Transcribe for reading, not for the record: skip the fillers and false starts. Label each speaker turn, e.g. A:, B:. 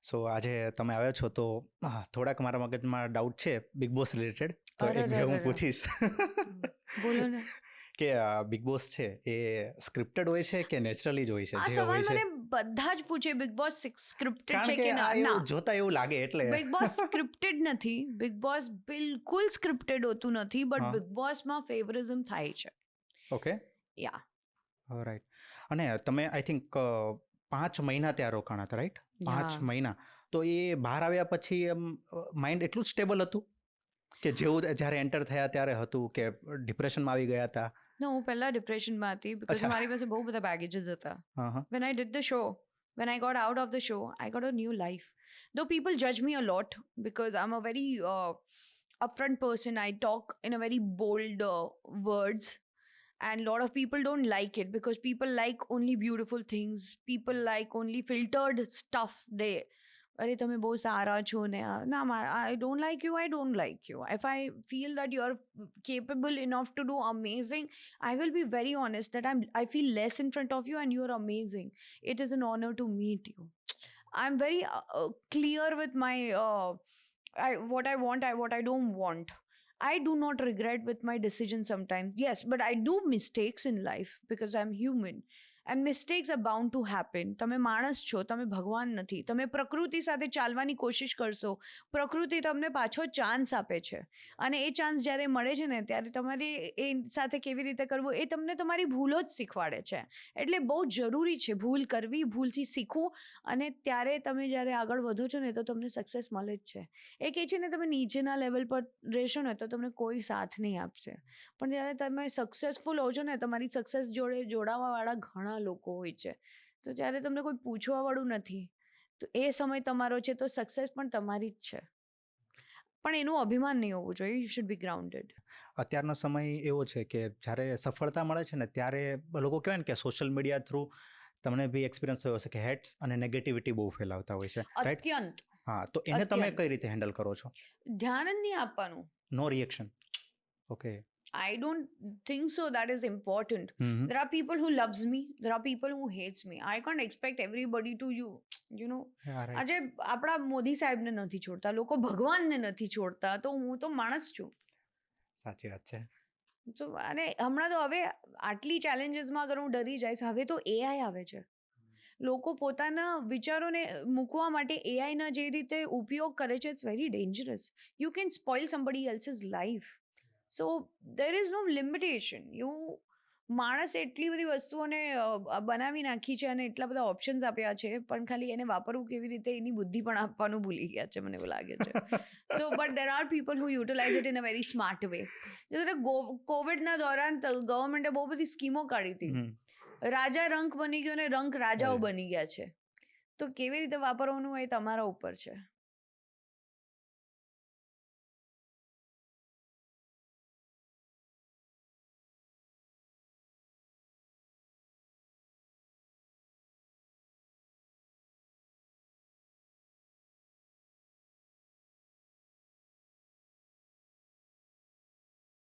A: સો આજે તમે આવ્યા છો તો થોડાક મારા મગજમાં ડાઉટ છે બિગ બોસ રિલેટેડ, તો એક બે હું પૂછીશ.
B: બોલો ને.
A: કે બિગ બોસ છે એ સ્ક્રિપ્ટેડ હોય છે કે નેચરલી જ હોય છે?
B: આ
A: જે
B: સવાલ
A: હોય છે,
B: મને બધા જ પૂછે બિગ બોસ સ્ક્રિપ્ટેડ
A: કારણ
B: છે
A: કે
B: કે
A: આ
B: ના.
A: એવું જોતા એવું લાગે એટલે.
B: બિગ બોસ સ્ક્રિપ્ટેડ નથી. બિગ બોસ બિલકુલ સ્ક્રિપ્ટેડ હોતું નથી, બટ બિગ બોસમાં ફેવરિઝમ થાય છે.
A: ઓકે,
B: યા
A: રાઈટ. અને તમે આઈ થિંક 5 મહિના ત્યાં રોકાણા હતા, રાઈટ? 5 મહિના. તો એ બહાર આવ્યા પછી એમ માઇન્ડ એટલું જ સ્ટેબલ હતું કે જેવું જ્યારે એન્ટર થયા ત્યારે હતું, કે ડિપ્રેશનમાં આવી ગયા હતા?
B: ના, હું પહેલા ડિપ્રેશનમાં હતી બીકોઝ મારી પાસે બહુ બધા બેગેજીસ હતા. When I did the show, when I got out of the show, I got a new life. Though people judge me a lot because I'm a very upfront person. I talk in a very bold words. And a lot of people don't like it because people like only beautiful things. People like only filtered stuff. Are તમે બહુ સારા છો ને ના, I don't like you. I don't like you. If I feel that you're capable enough to do amazing, I will be very honest that I feel less in front of you and you're amazing. It is an honor to meet you. I'm very clear with my what I want, what I don't want. I do not regret with my decisions sometimes. Yes, but I do mistakes in life because I'm human. And mistakes are bound to happen. તમે માણસ છો, તમે ભગવાન નથી. તમે પ્રકૃતિ સાથે ચાલવાની કોશિશ કરશો, પ્રકૃતિ તમને પાછો ચાન્સ આપે છે. અને એ ચાન્સ જ્યારે મળે છે ને, ત્યારે તમારે એ સાથે કેવી રીતે કરવું એ તમને તમારી ભૂલો જ શીખવાડે છે. એટલે બહુ જરૂરી છે ભૂલ કરવી, ભૂલથી શીખવું, અને ત્યારે તમે જ્યારે આગળ વધો છો ને તો તમને સક્સેસ મળે જ છે. એ કહે છે ને, તમે નીચેના લેવલ પર રહેશો ને તો તમને કોઈ સાથ નહીં આપશે. પણ જ્યારે તમે સક્સેસફુલ હો છો ને, તમારી સક્સેસ જોડે જોડાવાવાળા ઘણા લોકો હોય છે. તો જ્યારે તમને કોઈ પૂછવાવાળું નથી, તો એ સમય તમારો છે, તો સક્સેસ પણ તમારી જ છે. પણ એનું અભિમાન નહીં હોવું જોઈએ. You should be grounded.
A: અત્યારનો સમય એવો છે કે જ્યારે સફળતા મળે છે ને, ત્યારે લોકો કહેવાય ને કે સોશિયલ મીડિયા થ્રુ તમને બી એક્સપિરિયન્સ થયો હશે કે હેટ્સ અને નેગેટિવિટી બહુ ફેલાવતા હોય છે, રાઈટ?
B: અત્યંત.
A: હા, તો એને તમે કઈ રીતે હેન્ડલ કરો છો?
B: ધ્યાન જ નહીં આપવાનું.
A: No reaction. Okay.
B: I don't think so that is important. There are people who loves me, there are people who hates me. I can't expect everybody to you know. આજે આપણા મોદી સાહેબને નથી છોડતા, લોકો ભગવાનને નથી છોડતા, તો હું તો માણસ છું.
A: સાચી વાત છે.
B: તો અને હમણાં તો હવે આટલી ચેલેન્જીસમાં અગર હું ડરી જઈશ, હવે તો એઆઈ આવે છે. લોકો પોતાના વિચારોને મૂકવા માટે એઆઈના જે રીતે ઉપયોગ કરે છે, it's very dangerous. You can spoil somebody else's life. So there is no limitation. માણસ એટલી બધી વસ્તુઓને બનાવી નાખી છે અને એટલા બધા ઓપ્શન્સ આપ્યા છે, પણ ખાલી એને વાપરવું કેવી રીતે એની બુદ્ધિ પણ આપવાનું ભૂલી ગયા છે, મને એવું લાગે છે. So but there are people who utilise it in a very smart way. કોવિડના દોરાન ગવર્મેન્ટે બહુ બધી સ્કીમો કાઢી હતી. રાજા રંક બની ગયો ને રંક રાજાઓ બની ગયા છે. તો કેવી રીતે વાપરવાનું એ તમારા ઉપર છે.